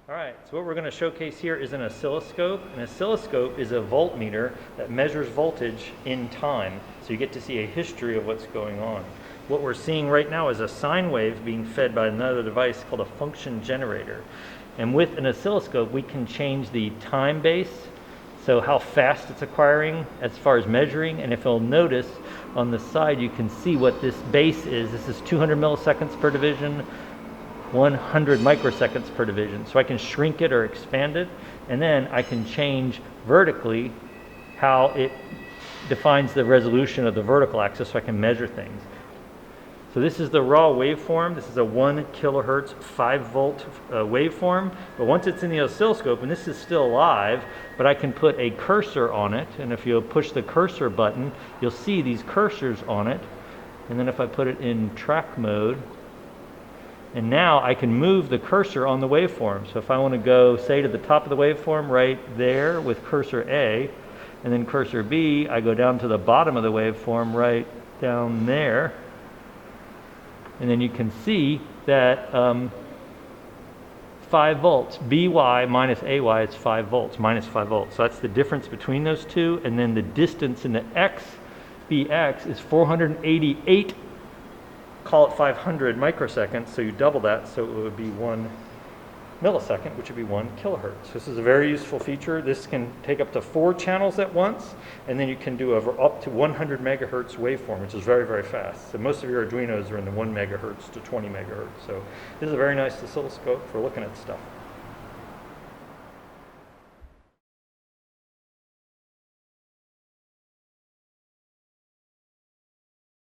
All right, so what we're going to showcase here is an oscilloscope. An oscilloscope is a voltmeter that measures voltage in time, so you get to see a history of what's going on. What we're seeing right now is a sine wave being fed by another device called a function generator. And with an oscilloscope, we can change the time base, so how fast it's acquiring as far as measuring. And if you'll notice on the side, you can see what this base is. This is 200 milliseconds per division, 100 microseconds per division. So I can shrink it or expand it, and then I can change vertically how it defines the resolution of the vertical axis so I can measure things. So this is the raw waveform. This is a 1 kilohertz 5 volt waveform. But once it's in the oscilloscope, and this is still live, but I can put a cursor on it, and if you push the cursor button, you'll see these cursors on it. And then if I put it in track mode, and now I can move the cursor on the waveform. So if I want to go, say, to the top of the waveform right there with cursor A, and then cursor B, I go down to the bottom of the waveform right down there. And then you can see that 5 volts, By minus Ay is 5 volts, minus 5 volts. So that's the difference between those two. And then the distance in the X, Bx, is 488, call it 500 microseconds. So you double that, so it would be 1 millisecond, which would be 1 kilohertz. This is a very useful feature. This can take up to 4 channels at once, and then you can do up to 100 megahertz waveform, which is very, very fast. So most of your Arduinos are in the 1 megahertz to 20 megahertz. So this is a very nice oscilloscope for looking at stuff.